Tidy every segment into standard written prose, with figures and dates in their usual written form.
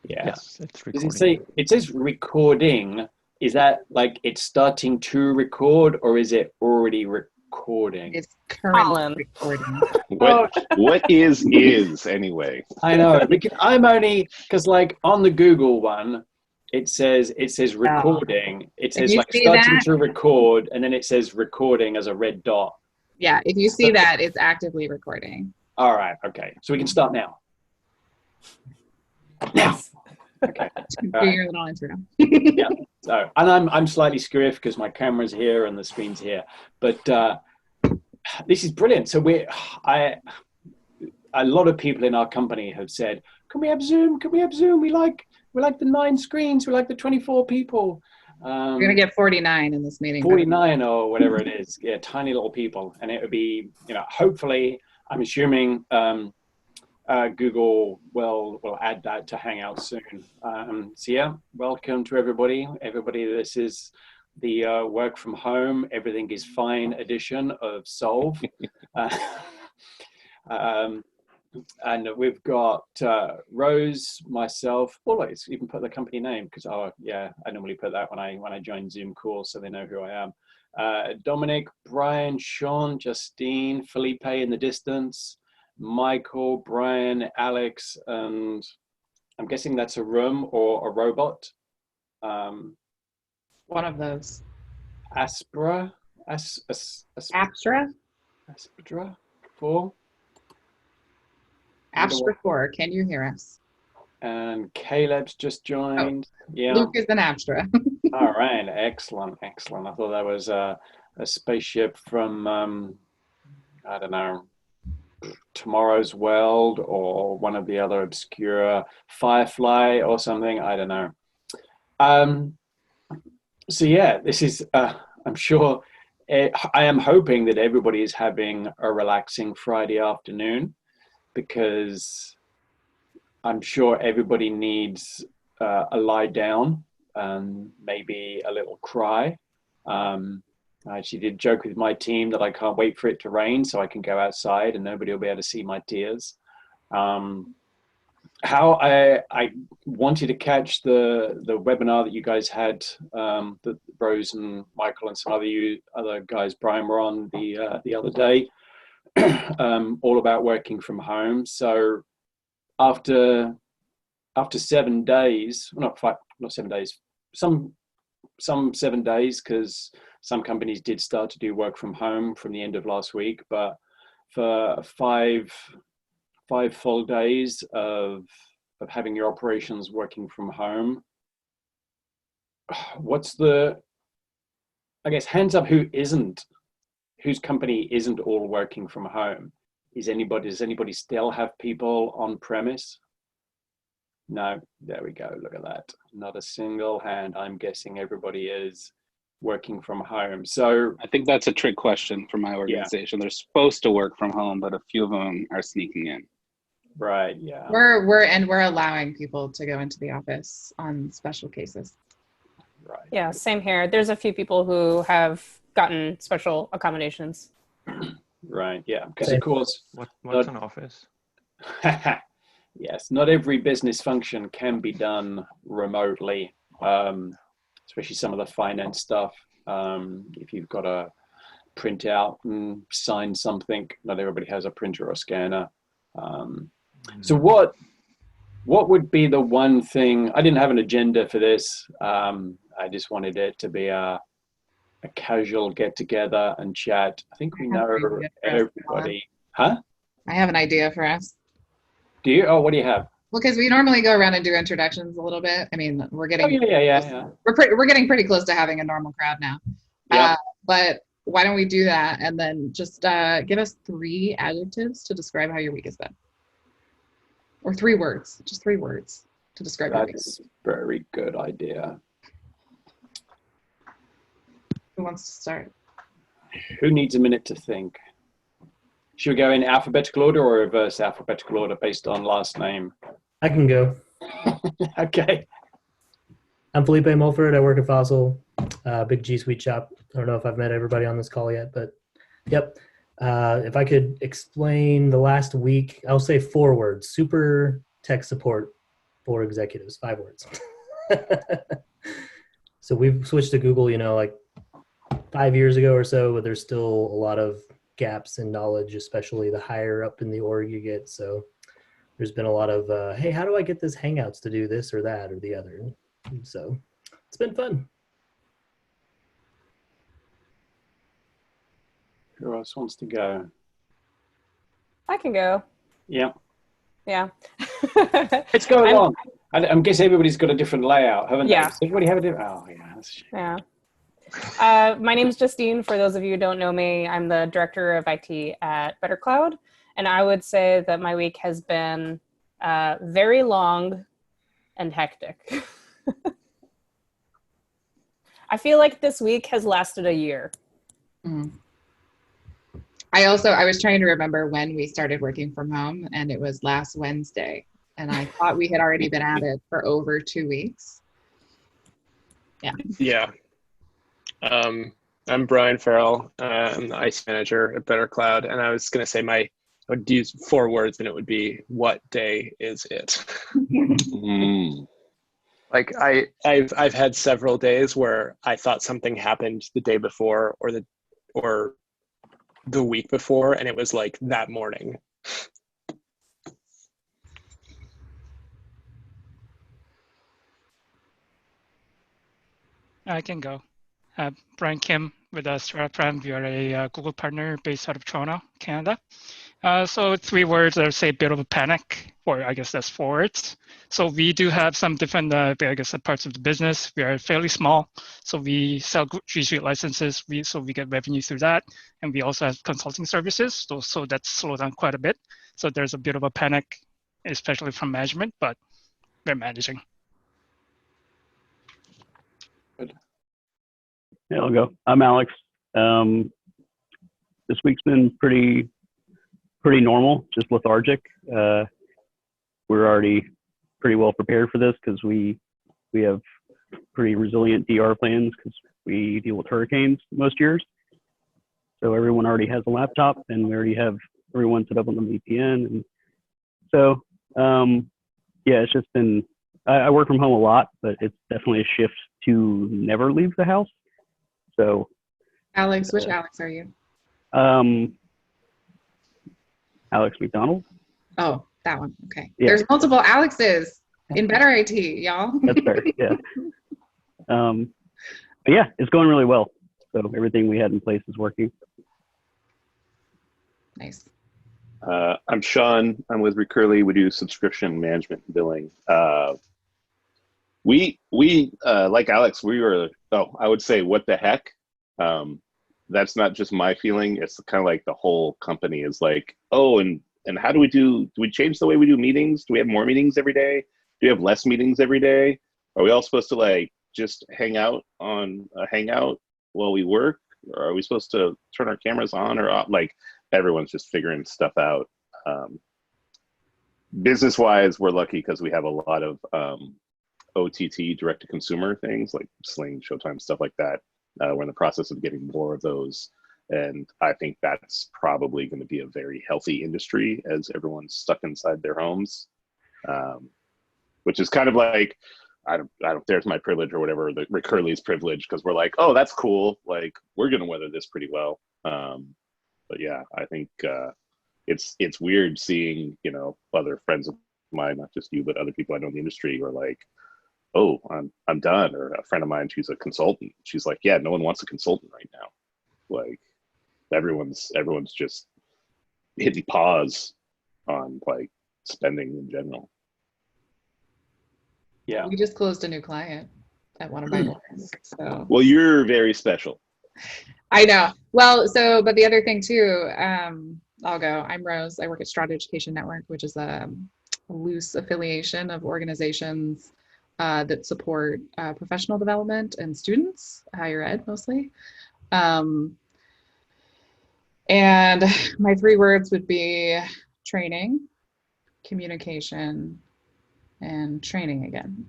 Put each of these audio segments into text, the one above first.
Yeah. Yes, it's Does recording. it says recording. Is that like it's starting to record or is it already recording? It's currently Colin. recording. What is anyway? I know because I'm only because like on the Google one, it says recording. It says you like see starting that- to record, and then it says recording as a red dot. Yeah, if you see that, it's actively recording. All right, okay, so we can start now. Yes. Okay. Do All right. your little intro. Yeah. So, and I'm slightly scriff because my camera's here and the screen's here, but this is brilliant. So a lot of people in our company have said, "Can we have Zoom? Can we have Zoom? We like the 9 screens. We like the 24 people." We're gonna get 49 in this meeting. 49 or whatever it is. Yeah, tiny little people, and it would be, hopefully, I'm assuming Google will add that to Hangouts soon. So yeah, welcome to everybody. Everybody, this is the work from home, everything is fine edition of Solve. And we've got Rose, myself. Oh, let's even put the company name because I normally put that when I join Zoom calls so they know who I am. Dominic, Brian, Sean, Justine, Felipe in the distance, Michael, Brian, Alex, and I'm guessing that's a room or a robot. One of those. Aspra, Abstra? Aspra 4. Abstra 4, can you hear us? And Caleb's just joined. Yeah. Luke is an Abstra. All right, excellent. I thought that was a spaceship from I don't know, Tomorrow's World or one of the other obscure Firefly or something. I don't know. So yeah, this is. I'm sure. I am hoping that everybody is having a relaxing Friday afternoon, because I'm sure everybody needs a lie down and maybe a little cry. I actually did joke with my team that I can't wait for it to rain so I can go outside and nobody will be able to see my tears. How I wanted to catch the webinar that you guys had, that Rose and Michael and some other guys, Brian, were on the other day, all about working from home. So after 7 days, well, not 7 days, some 7 days, because some companies did start to do work from home from the end of last week, but for five full days of having your operations working from home, I guess hands up whose company isn't all working from home? Does anybody still have people on premise? No, there we go. Look at that. Not a single hand. I'm guessing everybody is working from home. So I think that's a trick question for my organization. Yeah. They're supposed to work from home, but a few of them are sneaking in. Right. Yeah. We're allowing people to go into the office on special cases. Right. Yeah, same here. There's a few people who have gotten special accommodations. Right. Yeah. Because of course, what's an office? Yes, not every business function can be done remotely, especially some of the finance stuff. If you've got to print out and sign something, not everybody has a printer or scanner. So what would be the one thing? I didn't have an agenda for this. I just wanted it to be a casual get together and chat. I think we know everybody. Huh? I have an idea for us. Do you? Oh, what do you have? Well, because we normally go around and do introductions a little bit. I mean, we're getting yeah. We're getting pretty close to having a normal crowd now. Yeah. But why don't we do that and then just give us 3 adjectives to describe how your week has been, or 3 words, just 3 words to describe your week. That's a very good idea. Who wants to start? Who needs a minute to think? Should we go in alphabetical order or reverse alphabetical order based on last name? I can go. Okay. I'm Felipe Mulford. I work at Fossil, big G Suite shop. I don't know if I've met everybody on this call yet, but yep. If I could explain the last week, I'll say 4 words: super tech support. for executives, 5 words. So we've switched to Google, like 5 years ago or so, but there's still a lot of gaps in knowledge, especially the higher up in the org you get. So there's been a lot of, hey, how do I get this Hangouts to do this or that or the other? And so it's been fun. Who else wants to go? I can go. Yeah. Yeah. Let's go along. I guess everybody's got a different layout, haven't they? Yeah. Does everybody have a different? Oh, yeah. That's Yeah. My name is Justine. For those of you who don't know me, I'm the director of IT at Better Cloud. And I would say that my week has been very long and hectic. I feel like this week has lasted a year. Mm. I was trying to remember when we started working from home, and it was last Wednesday. And I thought we had already been at it for over 2 weeks. Yeah. Yeah. I'm Brian Farrell. I'm the IT manager at Better Cloud. And I was going to say I would use 4 words, and it would be, what day is it? Like I've had several days where I thought something happened the day before or the week before, and it was like that morning. I can go. Brian Kim with us, Prem. We are a Google partner based out of Toronto, Canada. So 3 words, I would say a bit of a panic, or I guess that's 4 words. So we do have some different, parts of the business. We are fairly small, so we sell G Suite licenses, so we get revenue through that. And we also have consulting services, so that's slowed down quite a bit. So there's a bit of a panic, especially from management, but we're managing. Yeah, I'll go. I'm Alex. This week's been pretty normal, just lethargic. We're already pretty well prepared for this because we have pretty resilient DR plans because we deal with hurricanes most years. So everyone already has a laptop, and we already have everyone set up on the VPN. And so, yeah, it's just been, I work from home a lot, but it's definitely a shift to never leave the house. So, Alex, which Alex are you? Alex McDonald. Oh, that one. Okay. Yeah. There's multiple Alexes in Better IT, y'all. That's fair. Yeah. But yeah, it's going really well. So everything we had in place is working. Nice. I'm Sean. I'm with Recurly. We do subscription management and billing. We like Alex, I would say, what the heck? That's not just my feeling. It's kind of like the whole company is like, oh, and how do we change the way we do meetings? Do we have more meetings every day? Do we have less meetings every day? Are we all supposed to like just hang out on a Hangout while we work? Or are we supposed to turn our cameras on or off? Like, everyone's just figuring stuff out. Business-wise, we're lucky because we have a lot of OTT, direct-to-consumer things like Sling, Showtime, stuff like that. We're in the process of getting more of those. And I think that's probably going to be a very healthy industry as everyone's stuck inside their homes, which is kind of like, I don't, there's my privilege or whatever, the Recurly's privilege, because we're like, oh, that's cool. Like, we're going to weather this pretty well. But yeah, I think it's weird seeing, other friends of mine, not just you, but other people I know in the industry who are like, oh, I'm done. Or a friend of mine, she's a consultant. She's like, yeah, no one wants a consultant right now. Like, everyone's just hitting pause on like spending in general. Yeah. We just closed a new client at one of my clients. So. Well, you're very special. I know. Well, but the other thing too, I'll go. I'm Rose. I work at Strata Education Network, which is a loose affiliation of organizations that support professional development and students, higher ed mostly. And my 3 words would be training, communication, and training again.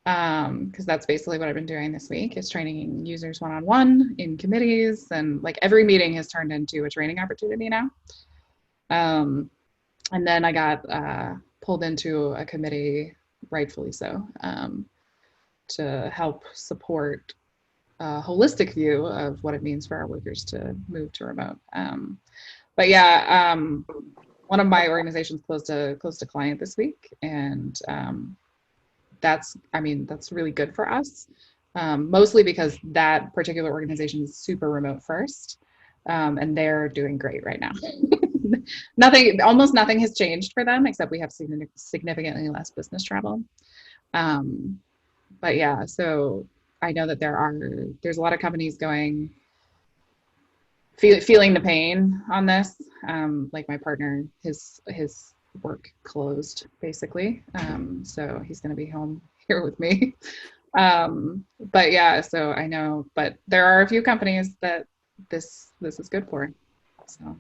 Because that's basically what I've been doing this week, is training users one-on-one in committees, and like every meeting has turned into a training opportunity now. And then I got pulled into a committee rightfully so, to help support a holistic view of what it means for our workers to move to remote. But yeah, one of my organizations closed a client this week, and that's really good for us, mostly because that particular organization is super remote first, and they're doing great right now. Almost nothing has changed for them, except we have significantly less business travel. But yeah, so I know that there's a lot of companies feeling the pain on this. Like my partner, his work closed basically, so he's going to be home here with me. But yeah, so I know, but there are a few companies that this is good for. So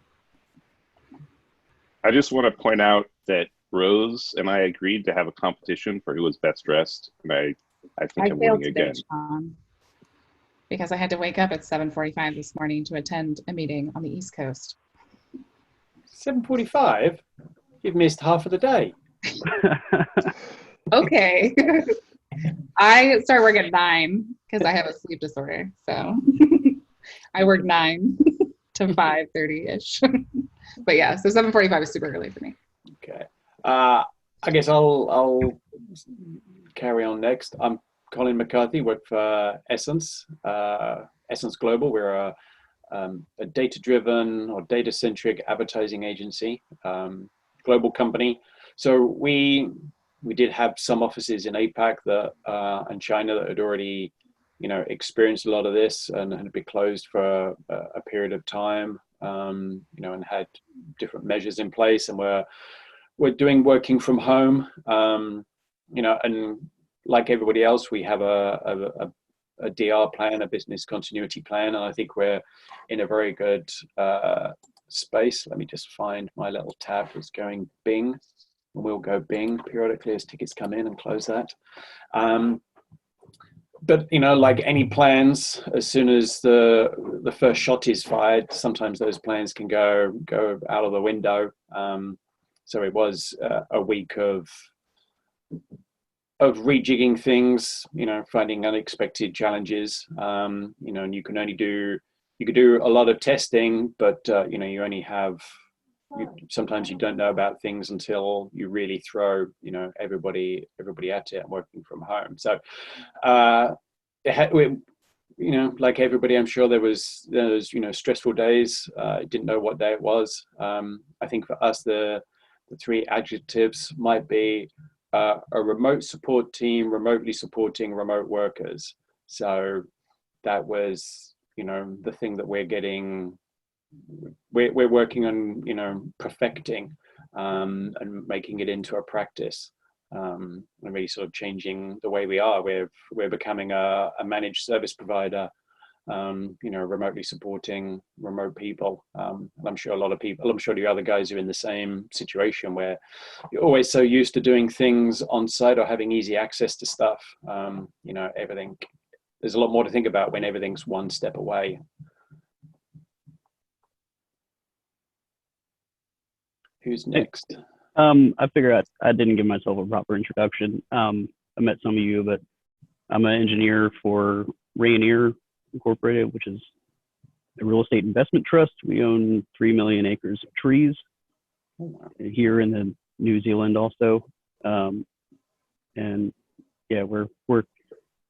I just want to point out that Rose and I agreed to have a competition for who was best dressed, and I think I'm winning again. Sean, because I had to wake up at 7:45 this morning to attend a meeting on the East Coast. 7:45? You've missed half of the day. Okay. I start work at 9 because I have a sleep disorder. So I work 9 to 5:30-ish. But yeah, so 7:45 is super early for me. Okay. I guess I'll carry on next. I'm Colin McCarthy, work for Essence Global. We're a data-driven or data-centric advertising agency, global company. So we did have some offices in APAC and China that had already, experienced a lot of this and had been closed for a period of time, and had different measures in place. And we're doing working from home, and like everybody else, we have a DR plan, a business continuity plan, and I think we're in a very good space. Let me just find my little tab that's going Bing, and we'll go Bing periodically as tickets come in and close that. But like any plans, as soon as the first shot is fired, sometimes those plans can go out of the window. So it was a week of rejigging things, finding unexpected challenges, and you could do a lot of testing, but you only have, sometimes you don't know about things until you really throw, everybody at it and working from home. So, like everybody, I'm sure there was stressful days. Didn't know what day it was. I think for us, the three adjectives might be a remote support team, remotely supporting remote workers. So that was, the thing that we're working on, perfecting, and making it into a practice, and really sort of changing the way we are. We're becoming a managed service provider, remotely supporting remote people. And I'm sure the other guys are in the same situation where you're always so used to doing things on site or having easy access to stuff. Everything, there's a lot more to think about when everything's one step away. Who's next? I figure I didn't give myself a proper introduction. I met some of you, but I'm an engineer for Rainier Incorporated, which is a real estate investment trust. We own 3 million acres of trees here in the New Zealand also. And yeah, we're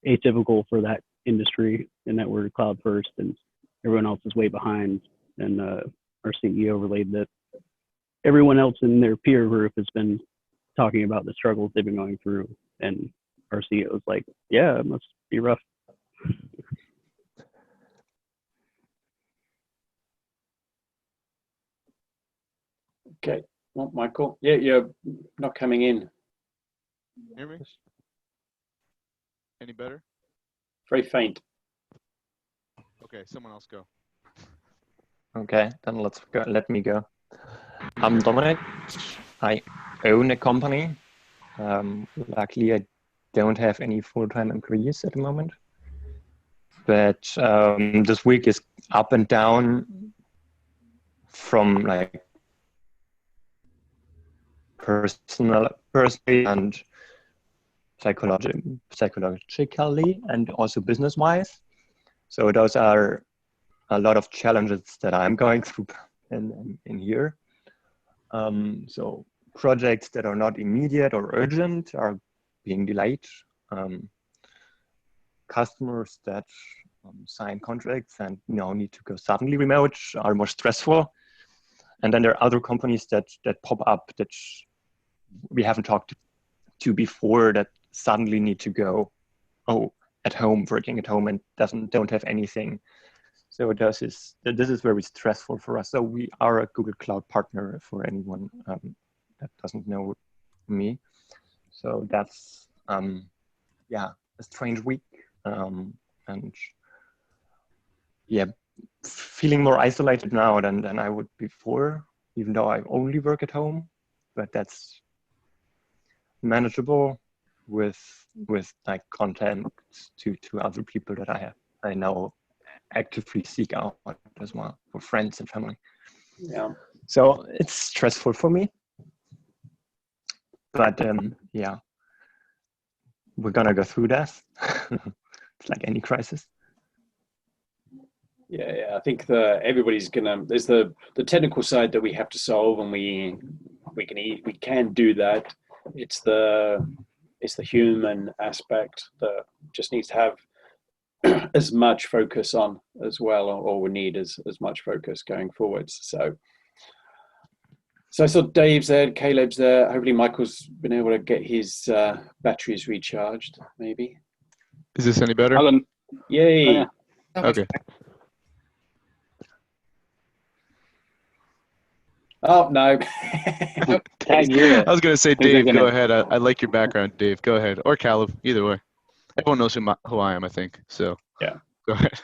atypical for that industry in that we're cloud first and everyone else is way behind. And our CEO relayed that everyone else in their peer group has been talking about the struggles they've been going through. And our CEO was like, yeah, it must be rough. Okay, well, Michael, yeah, you're not coming in. Hear me? Any better? Very faint. Okay, someone else go. Okay, then let me go. I'm Dominic. I own a company. Luckily, I don't have any full-time employees at the moment. But this week is up and down from like personally and psychologically and also business-wise. So those are a lot of challenges that I'm going through in here. So projects that are not immediate or urgent are being delayed. Customers that sign contracts and need to go suddenly remote are more stressful. And then there are other companies that pop up that we haven't talked to before that suddenly need to go at home, working at home, and don't have anything. So this is very stressful for us. So we are a Google Cloud partner for anyone that doesn't know me. So that's a strange week, and feeling more isolated now than I would before, even though I only work at home, but that's manageable with like content to other people that I now actively seek out as well for friends and family. Yeah. So it's stressful for me, but we're gonna go through that. It's like any crisis. Yeah, I think everybody's gonna. There's the technical side that we have to solve, and we can do that. It's the human aspect that just needs to have as much focus on as well, or we need as much focus going forwards. So I saw Dave's there, Caleb's there. Hopefully Michael's been able to get his batteries recharged, maybe. Is this any better? Yay. Oh, yeah. Okay. Oh, no. I was going to say, Dave, go ahead. I like your background, Dave. Go ahead. Or Caleb, either way. Everyone knows who I am, I think. So yeah, go ahead.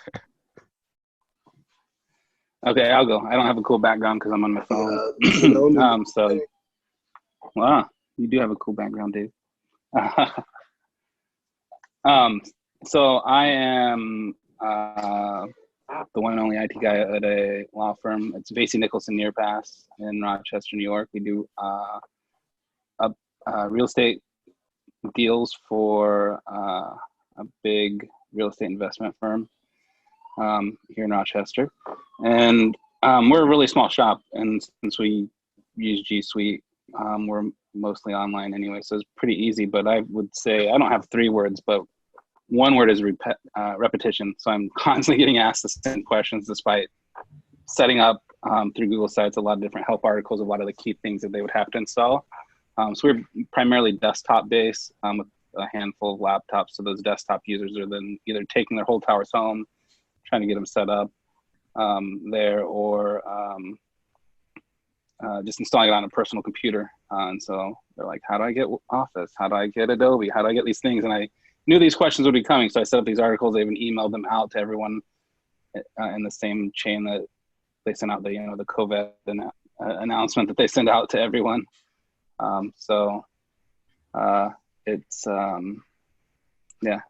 Okay, I'll go. I don't have a cool background because I'm on my phone. Wow, you do have a cool background, Dave. So I am the one and only IT guy at a law firm. It's Vasey Nicholson Nearpass in Rochester, New York. We do real estate deals for a big real estate investment firm here in Rochester. And we're a really small shop, and since we use G Suite, we're mostly online anyway, so it's pretty easy. But I would say, I don't have 3 words, but one word is repetition. So I'm constantly getting asked the same questions despite setting up through Google Sites a lot of different help articles, a lot of the key things that they would have to install. So we're primarily desktop based with a handful of laptops. So those desktop users are then either taking their whole towers home, trying to get them set up there, or just installing it on a personal computer. And so they're like, how do I get Office? How do I get Adobe? How do I get these things? And I knew these questions would be coming. So I set up these articles. I even emailed them out to everyone in the same chain that they sent out the COVID announcement that they send out to everyone. It's a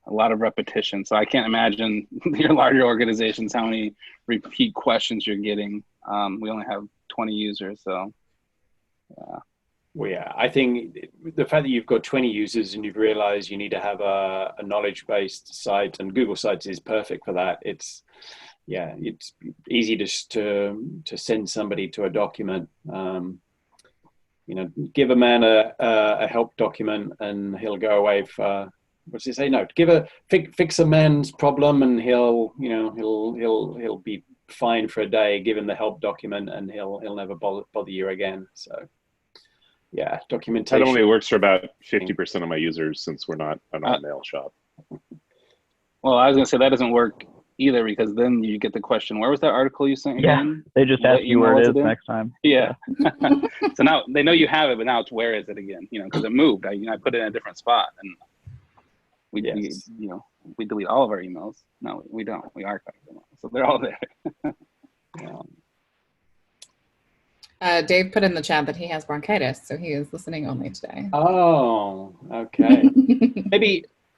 lot of repetition. So I can't imagine your larger organizations, how many repeat questions you're getting. We only have 20 users, so yeah. Well, yeah, I think the fact that you've got 20 users and you've realized you need to have a knowledge-based site, and Google Sites is perfect for that. It's easy to send somebody to a document. Give a man a help document and he'll go away for, what's he say? No, fix a man's problem and he'll be fine for a day. Give him the help document and he'll never bother you again. So yeah, documentation. That only works for about 50% of my users, since we're not an all-mail shop. Well, I was gonna say that doesn't work either, because then you get the question, where was that article you sent again? They just ask you where it is next time. Yeah. So now they know you have it, but now it's where is it again? Because it moved. I put it in a different spot, and we delete all of our emails. No, we don't. We archive them, so they're all there. Dave put in the chat that he has bronchitis, so he is listening only today. Oh, okay.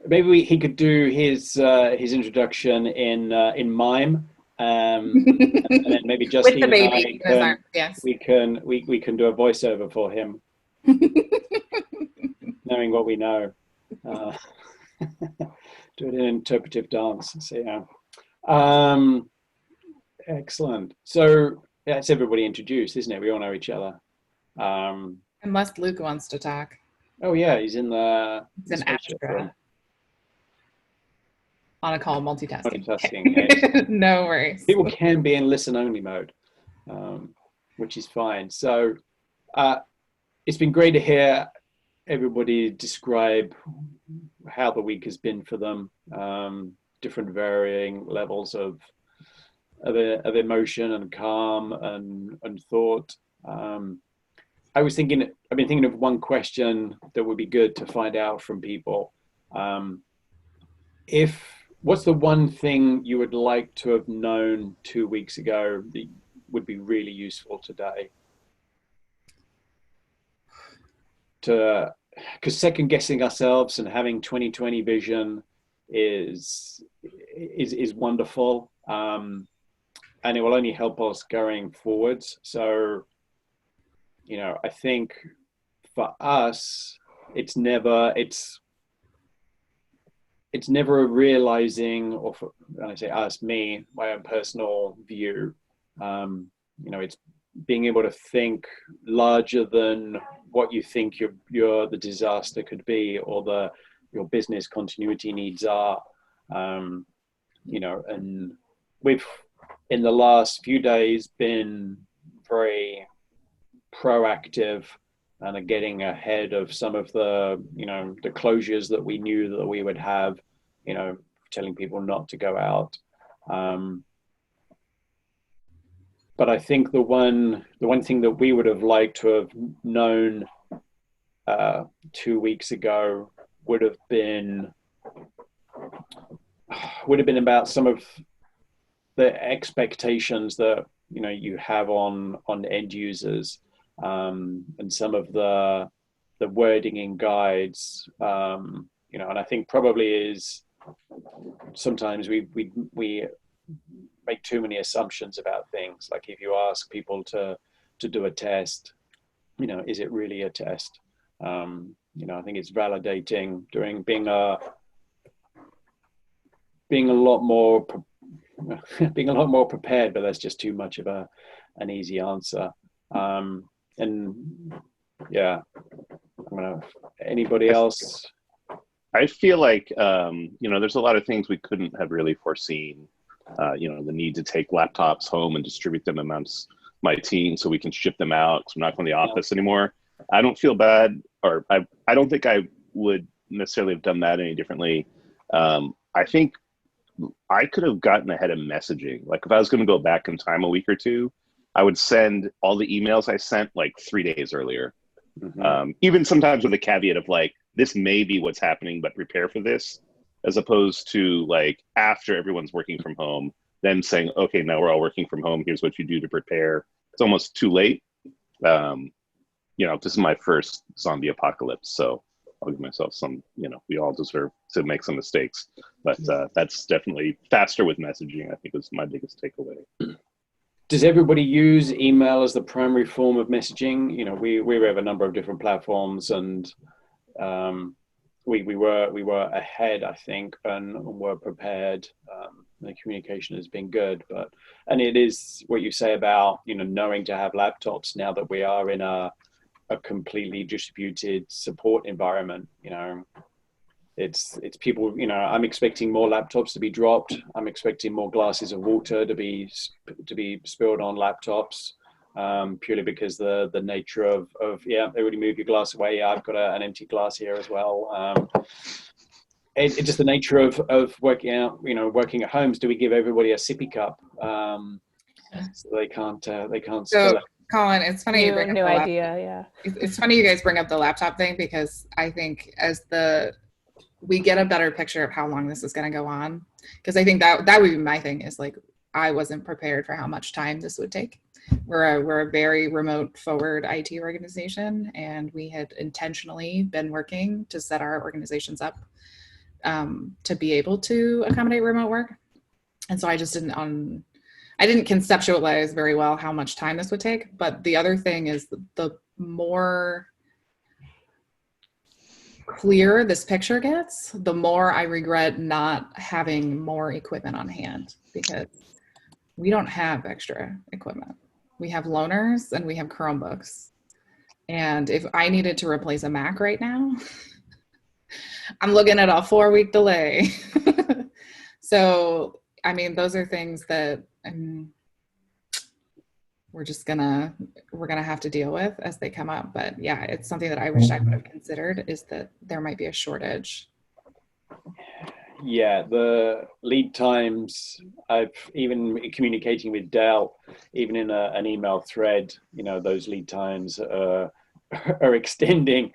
Maybe he could do his introduction in mime, and then maybe Justine with the baby, we can do a voiceover for him, knowing what we know. Do it in interpretive dance. So yeah. Excellent. So yeah, it's everybody introduced, isn't it? We all know each other. Unless Luke wants to talk. Oh yeah, he's in the. It's an spaceship Astra. room. On a call, multitasking. Multitasking. No worries. People can be in listen only mode, which is fine. So it's been great to hear everybody describe how the week has been for them, different varying levels of emotion and calm and thought. I've been thinking of one question that would be good to find out from people. What's the one thing you would like to have known 2 weeks ago that would be really useful today? Because second guessing ourselves and having 2020 vision is wonderful, and it will only help us going forwards. So, I think for us, it's never a realizing, or when I say us, me, my own personal view, it's being able to think larger than what you think the disaster could be, or your business continuity needs are, and we've in the last few days been very proactive and are getting ahead of some of the closures that we knew that we would have, telling people not to go out. But I think the one thing that we would have liked to have known 2 weeks ago would have been about some of the expectations that you have on end users, and some of the wording in guides, and I think probably is sometimes we make too many assumptions about things. Like if you ask people to do a test, is it really a test? I think it's validating being a lot more prepared, but that's just too much of an easy answer. And yeah, anybody else? I feel like, there's a lot of things we couldn't have really foreseen. The need to take laptops home and distribute them amongst my team so we can ship them out because we're not going to the office anymore. I don't feel bad, or I don't think I would necessarily have done that any differently. I think I could have gotten ahead of messaging. Like if I was going to go back in time a week or two, I would send all the emails I sent like 3 days earlier. Mm-hmm. Even sometimes with a caveat of like, this may be what's happening, but prepare for this, as opposed to like after everyone's working from home, then saying, okay, now we're all working from home. Here's what you do to prepare. It's almost too late. This is my first zombie apocalypse, so I'll give myself some, we all deserve to make some mistakes, but that's definitely faster with messaging, I think, is my biggest takeaway. Does everybody use email as the primary form of messaging? We have a number of different platforms, and we were ahead, I think, and were prepared. The communication has been good, and it is what you say about knowing to have laptops now that we are in a completely distributed support environment. It's people, I'm expecting more laptops to be dropped. I'm expecting more glasses of water to be spilled on laptops, purely because the nature of everybody move your glass away. Yeah, I've got an empty glass here as well. It's just the nature of working out, working at homes. Do we give everybody a sippy cup so they can't spill it? Colin, it's funny you bring up the idea. Yeah, it's funny you guys bring up the laptop thing, because I think we get a better picture of how long this is going to go on, because I think that would be my thing, is like I wasn't prepared for how much time this would take. We're a very remote forward IT organization, and we had intentionally been working to set our organizations up to be able to accommodate remote work, and so I just didn't conceptualize very well how much time this would take. But the other thing is the more clear this picture gets, the more I regret not having more equipment on hand, because we don't have extra equipment. We have loaners and we have Chromebooks. And if I needed to replace a Mac right now, I'm looking at a 4-week delay. So, I mean, those are things that we're gonna have to deal with as they come up. But yeah, it's something that I wish I would have considered, is that there might be a shortage. Yeah, the lead times, I've even communicating with Dell, even in an email thread, you know, those lead times are extending.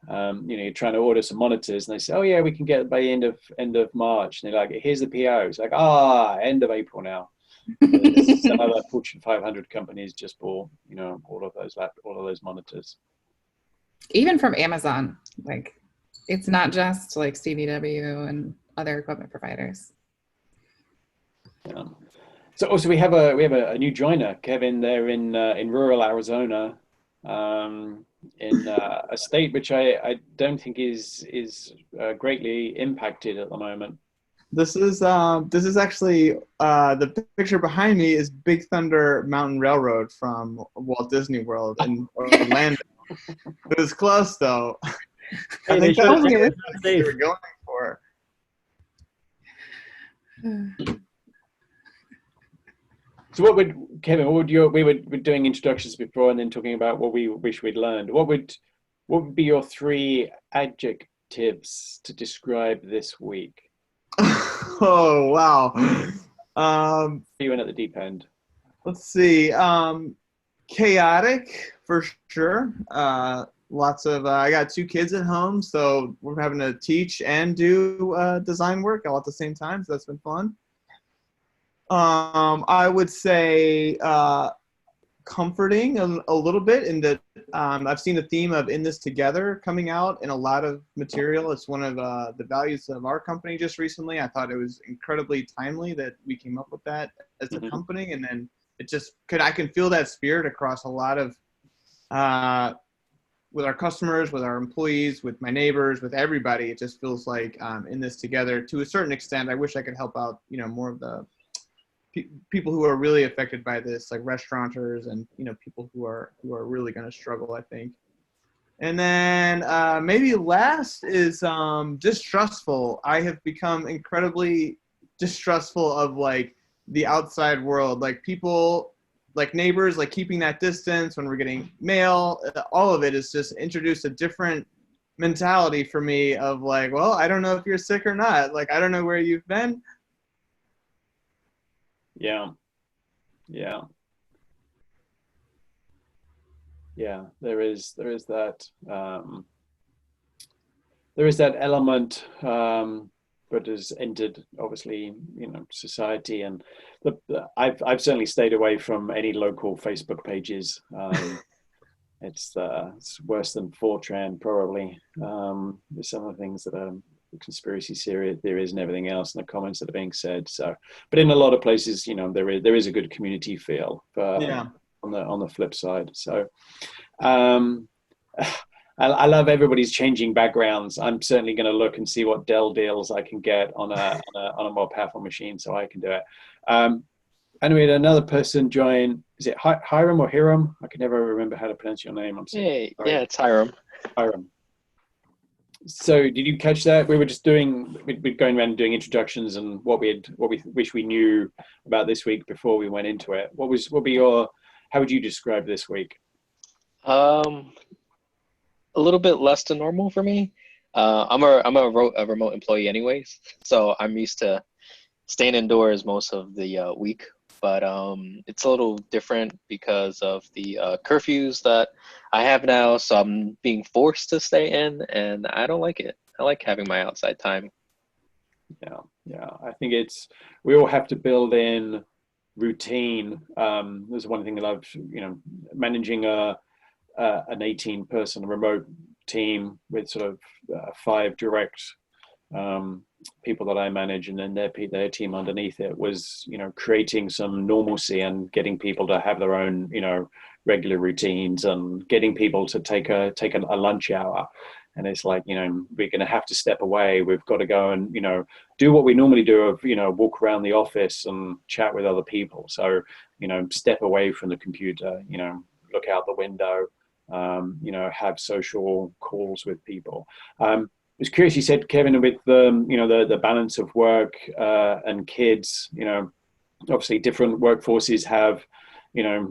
You're trying to order some monitors and they say, oh yeah, we can get it by end of March. And they're like, here's the PO. It's like, end of April now. Some other Fortune 500 companies just bought, all of those monitors. Even from Amazon, like, it's not just like CVW and other equipment providers. Yeah. So also we have a new joiner, Kevin, there in rural Arizona, in a state which I don't think is greatly impacted at the moment. This is actually the picture behind me is Big Thunder Mountain Railroad from Walt Disney World in Orlando. It was close though. I think that's what they were going for. So Kevin, we were doing introductions before and then talking about what we wish we'd learned. What would be your 3 adjectives to describe this week? Oh, wow. You went at the deep end. Let's see. Chaotic for sure. Lots of, I got 2 kids at home, so we're having to teach and do design work all at the same time. So that's been fun. I would say comforting a little bit in that I've seen the theme of in this together coming out in a lot of material. It's one of the values of our company just recently. I thought it was incredibly timely that we came up with that as a company, and then it just I can feel that spirit across a lot of with our customers, with our employees, with my neighbors, with everybody. It just feels like in this together to a certain extent. I wish I could help out, more of the people who are really affected by this, like restaurateurs and people who are really going to struggle, I think. And then maybe last is distrustful. I have become incredibly distrustful of like the outside world, like people, like neighbors, like keeping that distance when we're getting mail. All of it is just introduced a different mentality for me of like, well, I don't know if you're sick or not. Like, I don't know where you've been. Yeah. There is that element, but has entered obviously society, and I've certainly stayed away from any local Facebook pages. It's worse than Fortran probably. There's some of the things that are conspiracy theories and everything else, and the comments that are being said. So, but in a lot of places, there is a good community feel. On the flip side, so I love everybody's changing backgrounds. I'm certainly going to look and see what Dell deals I can get on a more powerful machine, so I can do it. Anyway, another person join. Is it Hiram or Hiram? I can never remember how to pronounce your name. I'm sorry. Yeah, it's Hiram. Hiram. So did you catch that? We were just we're going around and doing introductions and what we wish we knew about this week before we went into it. How would you describe this week? A little bit less than normal for me. I'm a remote employee anyways, so I'm used to staying indoors most of the week. But it's a little different because of the curfews that I have now. So I'm being forced to stay in, and I don't like it. I like having my outside time. Yeah. I think we all have to build in routine. There's one thing that I've, managing an 18-person remote team with sort of 5 direct people that I manage, and then their team underneath it was, creating some normalcy and getting people to have their own, regular routines and getting people to take a lunch hour. And it's like, you know, we're going to have to step away. We've got to go and, you know, do what we normally do of, you know, walk around the office and chat with other people. So, you know, step away from the computer, you know, look out the window, you know, have social calls with people. I was curious, you said, Kevin, with you know, the balance of work and kids, you know, obviously different workforces have, you know,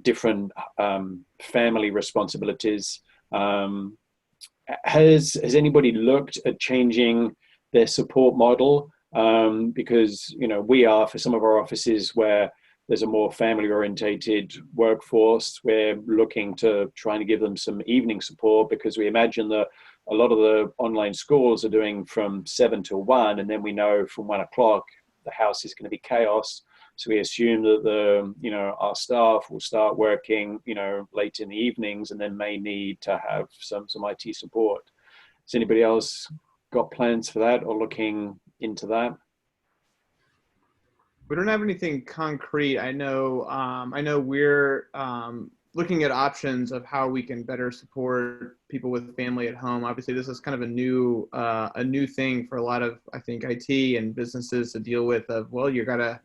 different family responsibilities. Has anybody looked at changing their support model? Because, you know, we are, for some of our offices where there's a more family orientated workforce, we're looking to trying to give them some evening support, because we imagine that a lot of the online schools are doing from 7 to 1, and then we know from 1 o'clock the house is going to be chaos. So we assume that you know, our staff will start working, you know, late in the evenings, and then may need to have some IT support. Has anybody else got plans for that or looking into that? We don't have anything concrete. I know we're looking at options of how we can better support people with family at home. Obviously, this is kind of a new thing for a lot of, I think, IT and businesses to deal with. Of, well, you gotta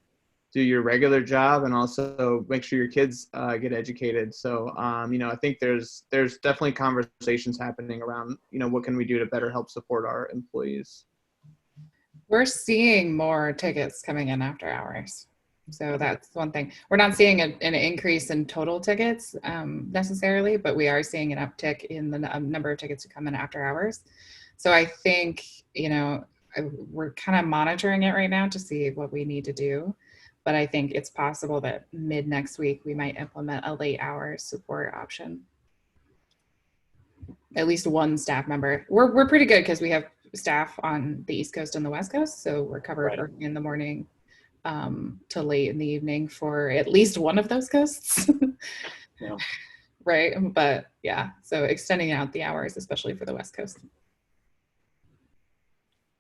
do your regular job and also make sure your kids get educated. So, you know, I think there's definitely conversations happening around, you know, what can we do to better help support our employees. We're seeing more tickets coming in after hours. So that's one thing. We're not seeing an increase in total tickets necessarily, but we are seeing an uptick in the number of tickets that come in after hours. So I think, you know, we're kind of monitoring it right now to see what we need to do. But I think it's possible that mid next week we might implement a late hours support option. At least one staff member. We're pretty good because we have staff on the East Coast and the West Coast, so we're covered early in the morning to late in the evening for at least one of those coasts. Yeah. Right, but yeah, so extending out the hours, especially for the West Coast.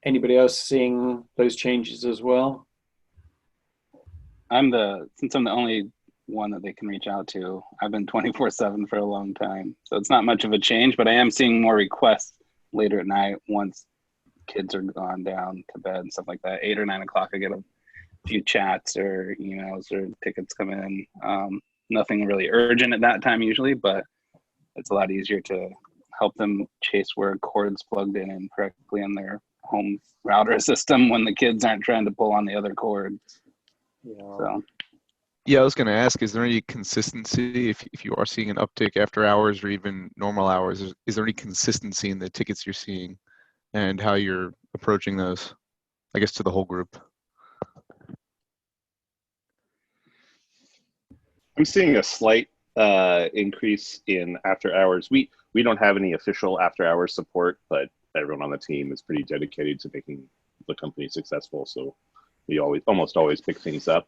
Anybody else seeing those changes as well? Since I'm the only one that they can reach out to, I've been 24/7 for a long time. So it's not much of a change, but I am seeing more requests later at night once kids are gone down to bed and stuff like that. 8 or 9 o'clock, I get a few chats or emails or tickets come in. Nothing really urgent at that time usually, but it's a lot easier to help them chase where cords plugged in incorrectly in their home router system when the kids aren't trying to pull on the other cord. Yeah. So. Yeah, I was going to ask, is there any consistency if you are seeing an uptick after hours or even normal hours? Is there any consistency in the tickets you're seeing and how you're approaching those, I guess, to the whole group? I'm seeing a slight increase in after hours. We don't have any official after hours support, but everyone on the team is pretty dedicated to making the company successful. So we almost always pick things up.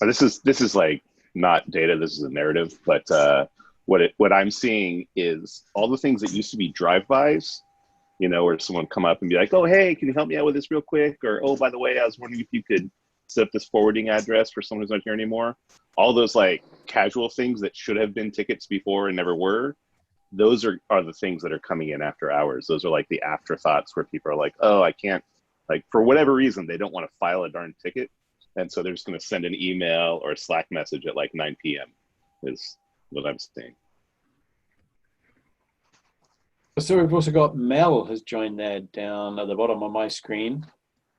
This is like not data. This is a narrative. But what I'm seeing is all the things that used to be drive-bys, you know, where someone come up and be like, "Oh, hey, can you help me out with this real quick?" Or, "Oh, by the way, I was wondering if you could set up this forwarding address for someone who's not here anymore." All those like casual things that should have been tickets before and never were. Those are the things that are coming in after hours. Those are like the afterthoughts where people are like, "Oh, I can't," like for whatever reason, they don't want to file a darn ticket. And so they're just going to send an email or a Slack message at like 9 p.m. is what I'm seeing. So we've also got Mel has joined there down at the bottom of my screen.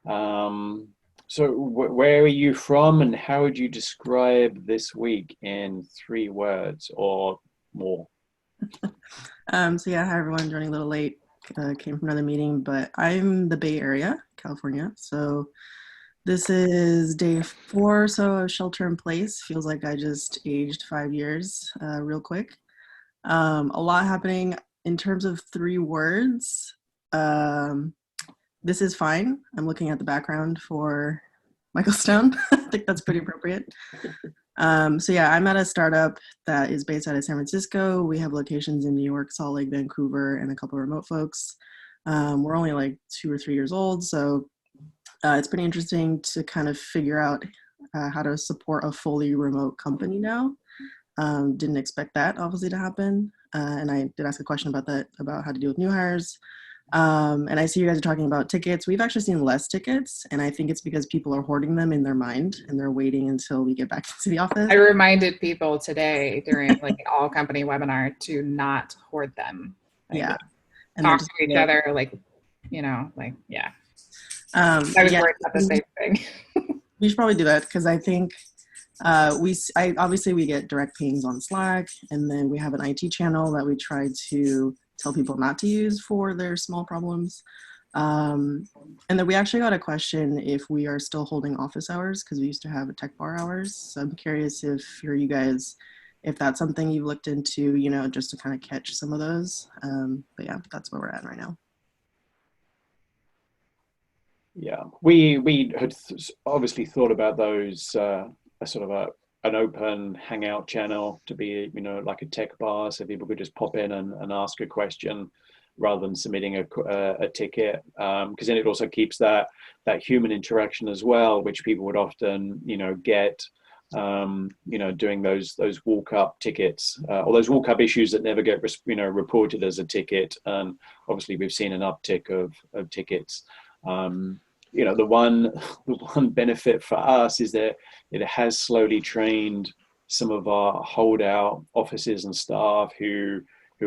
So where are you from and how would you describe this week in 3 words or more? So yeah, hi everyone, joining a little late, came from another meeting, but I'm the Bay Area, California. So this is day 4 or so of shelter in place. Feels like I just aged 5 years real quick. A lot happening in terms of 3 words. This is fine. I'm looking at the background for Michael Stone. I think that's pretty appropriate. So yeah, I'm at a startup that is based out of San Francisco. We have locations in New York, Salt Lake, Vancouver, and a couple of remote folks. We're only like 2 or 3 years old, so it's pretty interesting to kind of figure out how to support a fully remote company now. Didn't expect that obviously to happen. And I did ask a question about that, about how to deal with new hires. And I see you guys are talking about tickets. We've actually seen less tickets, and I think it's because people are hoarding them in their mind and they're waiting until we get back to the office. I reminded people today during like an all company webinar to not hoard them. Like, Yeah. And talk to each other, like, you know, like, yeah. I was worried about the same thing. We should probably do that because I think obviously we get direct pings on Slack, and then we have an IT channel that we try to tell people not to use for their small problems. And then we actually got a question if we are still holding office hours, because we used to have a tech bar hours. So I'm curious if for you guys, if that's something you've looked into, you know, just to kind of catch some of those. But yeah, that's where we're at right now. Yeah, we had obviously thought about those a sort of an open hangout channel to be, you know, like a tech bar, so people could just pop in and ask a question rather than submitting a ticket, because then it also keeps that human interaction as well, which people would often, you know, get, you know, doing those walk up tickets or those walk up issues that never get, you know, reported as a ticket. And obviously we've seen an uptick of tickets. You know, the one benefit for us is that it has slowly trained some of our holdout offices and staff who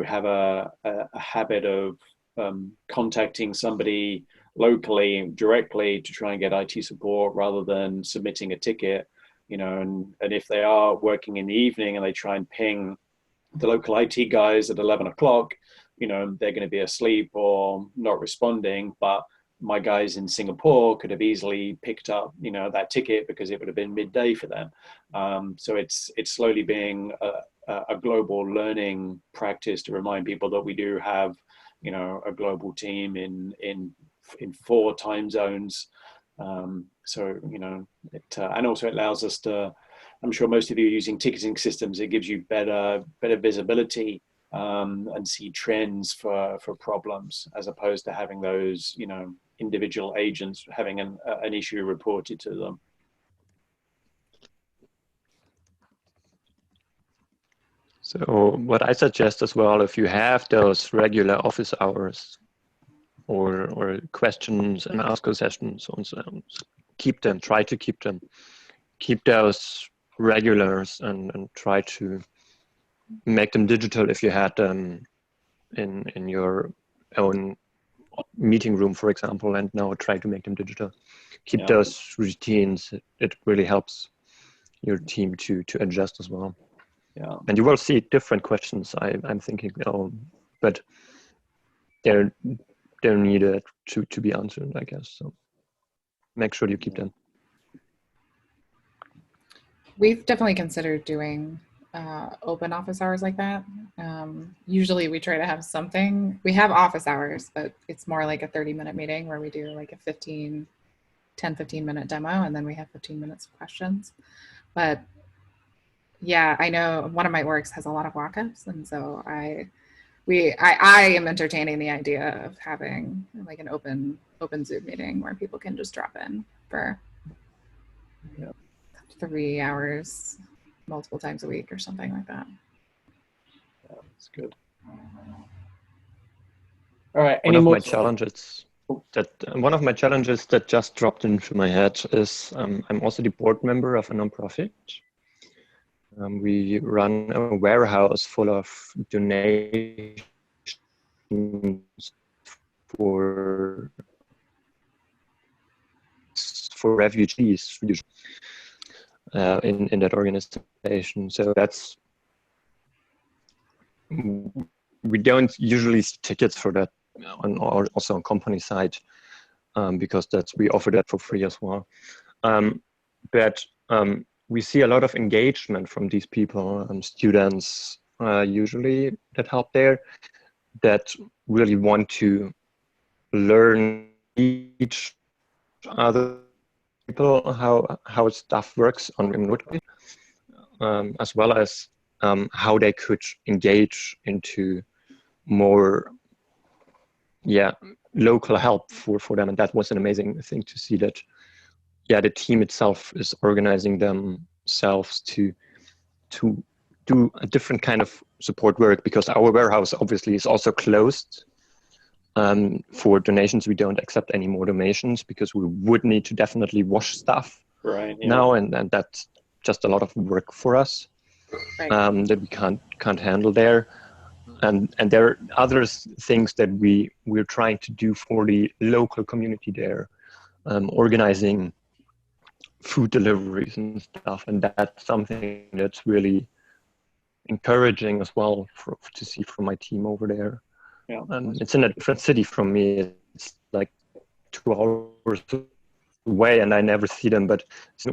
have a habit of contacting somebody locally directly to try and get IT support rather than submitting a ticket. You know, and if they are working in the evening and they try and ping the local IT guys at 11 o'clock, you know, they're going to be asleep or not responding. But my guys in Singapore could have easily picked up, you know, that ticket because it would have been midday for them. So it's slowly being a global learning practice to remind people that we do have, you know, a global team in 4 time zones. So, you know, and also it allows us to, I'm sure most of you are using ticketing systems. It gives you better visibility and see trends for problems, as opposed to having those, you know, individual agents having an issue reported to them. So what I suggest as well, if you have those regular office hours or questions and answer sessions, keep them, try to keep them. Keep those regulars and try to make them digital if you had them in your own meeting room, for example, and now try to make them digital. Keep those routines. It really helps your team to adjust as well. Yeah. And you will see different questions. I'm thinking, but they're needed to be answered, I guess. So make sure you keep them. We've definitely considered doing open office hours like that. Usually we try to have something. We have office hours, but it's more like a 30-minute meeting where we do like a 10-15 minute demo, and then we have 15 minutes of questions. But yeah, I know one of my orgs has a lot of walk-ups, and so I am entertaining the idea of having like an open Zoom meeting where people can just drop in for 3 hours multiple times a week or something like that. Yeah, that's good. All right. One of my challenges that just dropped into my head is I'm also the board member of a nonprofit. We run a warehouse full of donations for refugees in that organization. So that's, we don't usually see tickets for that also on company side, because we offer that for free as well. But we see a lot of engagement from these people, students usually that help there, that really want to learn each other people how stuff works on remotely, as well as how they could engage into more local help for them. And that was an amazing thing to see, that the team itself is organizing themselves to do a different kind of support work because our warehouse obviously is also closed. For donations, we don't accept any more donations because we would need to definitely wash stuff now, and that's just a lot of work for us that we can't handle there. And there are other things that we're trying to do for the local community there, organizing food deliveries and stuff, and that's something that's really encouraging as well to see from my team over there. It's in a different city from me. It's like 2 hours away, and I never see them. But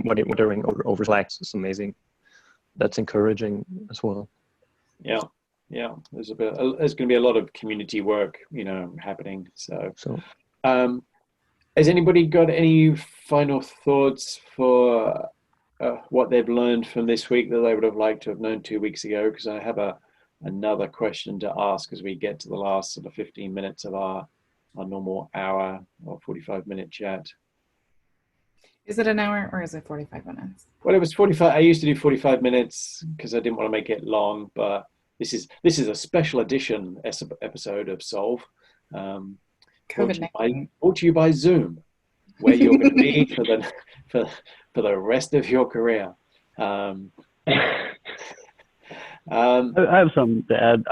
what they're doing over Slack is amazing. That's encouraging as well. Yeah. There's going to be a lot of community work, happening. So has anybody got any final thoughts for what they've learned from this week that they would have liked to have known 2 weeks ago? Because I have another question to ask as we get to the last sort of 15 minutes of our normal hour or 45-minute chat. Is it an hour or is it 45 minutes? Well, it was 45. I used to do 45 minutes because I didn't want to make it long, but this is a special edition episode of Solve. Brought to you by Zoom, where you're going to be for the rest of your career. I have something to add.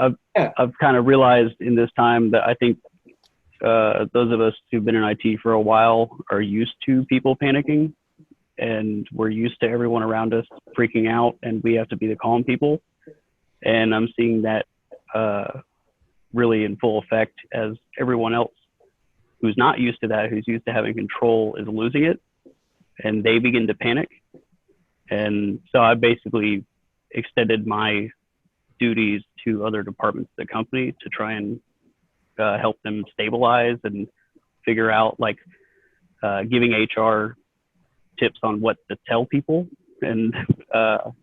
I've kind of realized in this time that I think those of us who've been in IT for a while are used to people panicking, and we're used to everyone around us freaking out, and we have to be the calm people. And I'm seeing that really in full effect as everyone else who's not used to that, who's used to having control, is losing it, and they begin to panic. And so I basically extended my duties to other departments of the company to try and help them stabilize and figure out, like giving HR tips on what to tell people. And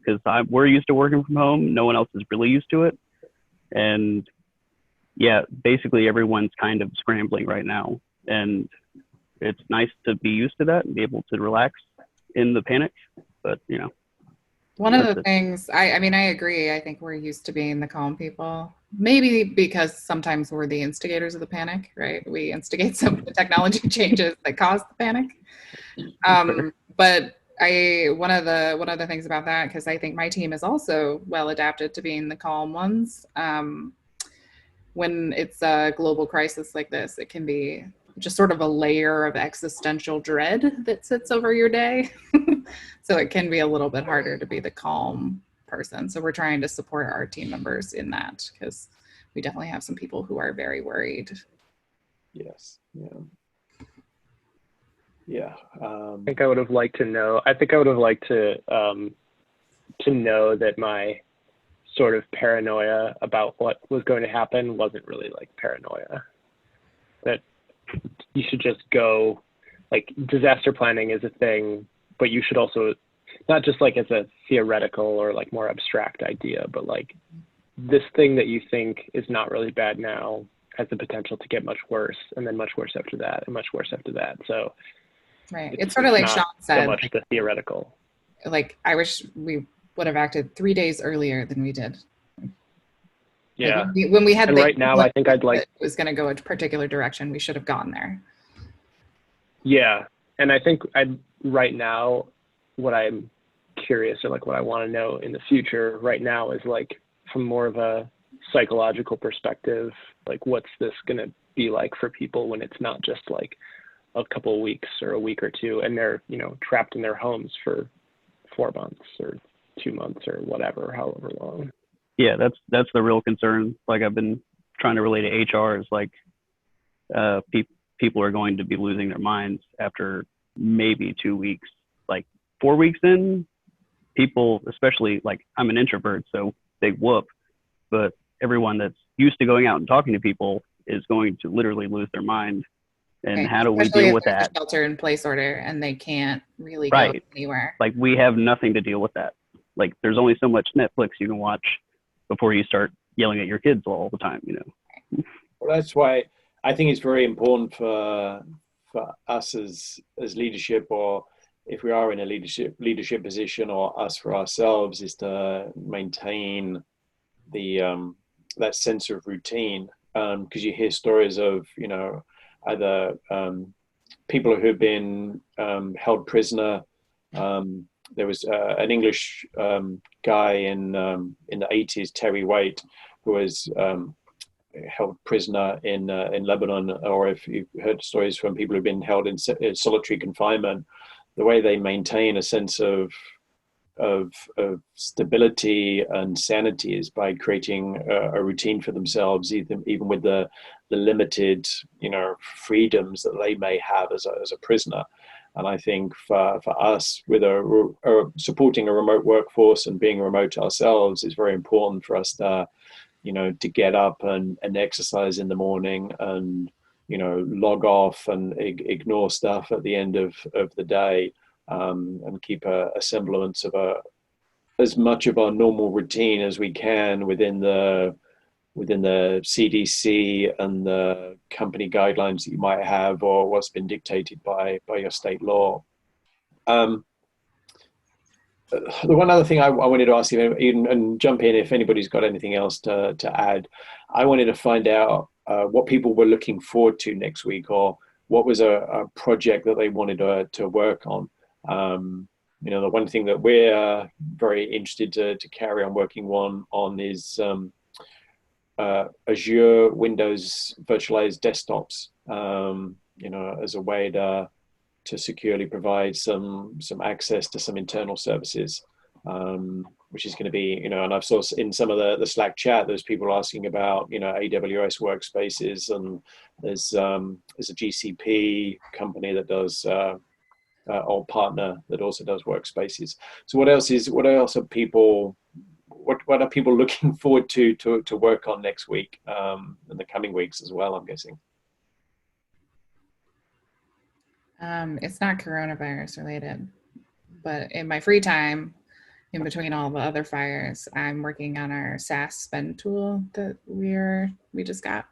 because we're used to working from home, no one else is really used to it. And yeah, basically everyone's kind of scrambling right now. And it's nice to be used to that and be able to relax in the panic. But, one of the things, I mean, I agree. I think we're used to being the calm people. Maybe because sometimes we're the instigators of the panic, right? We instigate some of the technology changes that cause the panic. But one of the things about that, because I think my team is also well adapted to being the calm ones. When it's a global crisis like this, it can be just sort of a layer of existential dread that sits over your day. So it can be a little bit harder to be the calm person. So we're trying to support our team members in that, because we definitely have some people who are very worried. Yes. Yeah. I think I would have liked to know. To know that my sort of paranoia about what was going to happen wasn't really like paranoia. That you should just go, like, disaster planning is a thing, but you should also, not just like as a theoretical or like more abstract idea, but like this thing that you think is not really bad now has the potential to get much worse, and then much worse after that, and much worse after that. So right, it's sort of like Sean said, so much the theoretical. Like, I wish we would have acted 3 days earlier than we did. Yeah. Like when we had and right now, I think I'd like, it was going to go a particular direction, we should have gone there. Yeah, and I think right now, what I'm curious, or like what I want to know in the future right now, is like from more of a psychological perspective, like what's this going to be like for people when it's not just like a couple of weeks or a week or two, and they're, trapped in their homes for 4 months or 2 months or whatever, however long. Yeah, that's the real concern. Like, I've been trying to relate to HR, is like people are going to be losing their minds after maybe 2 weeks. Like 4 weeks in, people, especially, like, I'm an introvert, so big whoop, but everyone that's used to going out and talking to people is going to literally lose their mind. And right. How do Especially we deal with that? Shelter in place order, and they can't really right. go anywhere. Like, we have nothing to deal with that. Like, there's only so much Netflix you can watch before you start yelling at your kids all the time, Well, that's why I think it's very important for us as leadership, or if we are in a leadership position, or us for ourselves, is to maintain the that sense of routine, because you hear stories of, you know, either people who have been held prisoner. There was an English guy in the 80s, Terry Waite, who was held prisoner in Lebanon, or if you've heard stories from people who've been held in solitary confinement, the way they maintain a sense of stability and sanity is by creating a routine for themselves, even with the limited, you know, freedoms that they may have as a prisoner. And I think for us, with supporting a remote workforce and being remote ourselves, it's very important for us to, you know, to get up and exercise in the morning, and, you know, log off and ignore stuff at the end of the day, and keep a semblance of as much of our normal routine as we can within the CDC and the company guidelines that you might have, or what's been dictated by your state law. The one other thing I wanted to ask you, and jump in if anybody's got anything else to add, I wanted to find out what people were looking forward to next week, or what was a project that they wanted to work on. You know, the one thing that we're very interested to carry on working on is Azure Windows virtualized desktops, you know, as a way to securely provide some access to some internal services, which is going to be, you know, and I've saw in some of the Slack chat, there's people asking about, you know, AWS workspaces, and there's a GCP company that does old partner that also does workspaces. So what else are people looking forward to work on next week, and the coming weeks as well, I'm guessing? It's not coronavirus related, but in my free time, in between all the other fires, I'm working on our SaaS spend tool that we just got.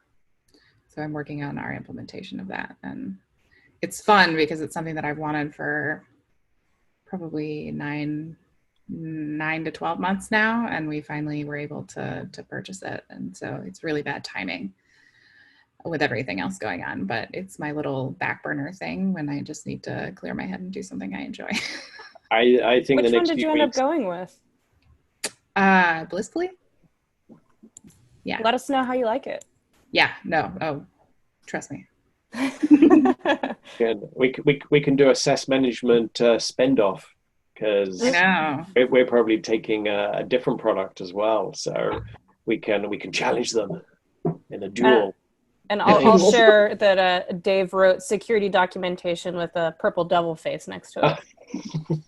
So I'm working on our implementation of that, and it's fun because it's something that I've wanted for probably 9 to 12 months now, and we finally were able to purchase it. And so it's really bad timing with everything else going on, but it's my little back burner thing when I just need to clear my head and do something I enjoy. I think Which the one next did few you end up weeks, going with? Blissfully? Yeah. Let us know how you like it. Yeah, no. Oh, trust me. Good. We can do a SaaS management spend off, because I know. we're probably taking a different product as well, so we can challenge them in a duel. And I'll share that Dave wrote security documentation with a purple devil face next to it.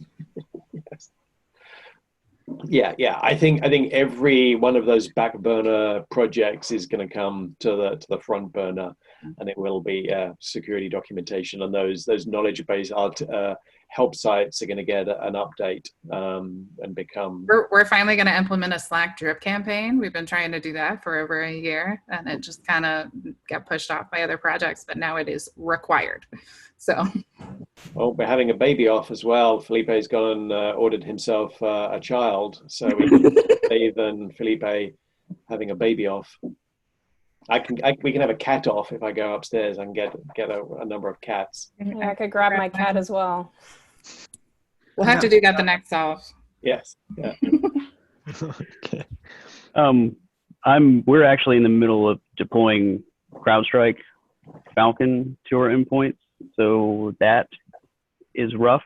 Yes. Yeah. I think every one of those back burner projects is going to come to the front burner, and it will be security documentation, and those knowledge base help sites are going to get an update, and become. We're finally going to implement a Slack drip campaign. We've been trying to do that for over a year, and it just kind of got pushed off by other projects, but now it is required. So. Well, we're having a baby off as well. Felipe's gone and ordered himself a child, so we can Dave and Felipe having a baby off. We can have a cat off if I go upstairs and get a number of cats. Yeah, I could grab my cat as well. We'll have to do that the next solve. Yes. Yeah. Okay. We're actually in the middle of deploying CrowdStrike Falcon to our endpoints, so that is rough.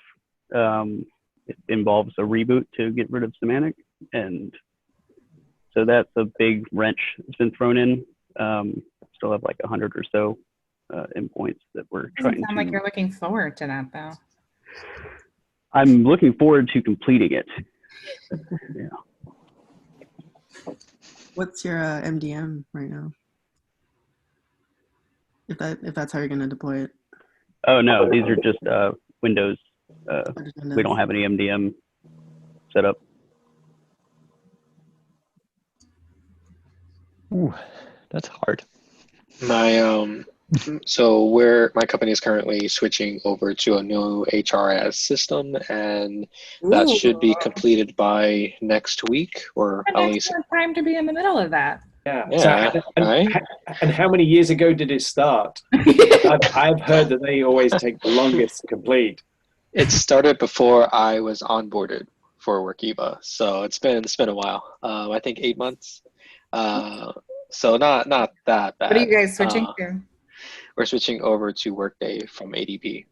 It involves a reboot to get rid of Semantic, and so that's a big wrench that's been thrown in. Still have like 100 or so endpoints that we're trying to. Sound like you're looking forward to that, though. I'm looking forward to completing it. Yeah. What's your MDM right now? If that's how you're going to deploy it. Oh no, these are just Windows. We don't have any MDM set up. Ooh, that's hard. My my company is currently switching over to a new HRS system, and that Ooh, should be completed by next week, or an at least excellent time to be in the middle of that. Yeah. yeah, So, right? and how many years ago did it start? I've heard that they always take the longest to complete. It started before I was onboarded for Workiva, so it's been a while. I think 8 months. So not that What are you bad. guys switching to? We're switching over to Workday from ADP.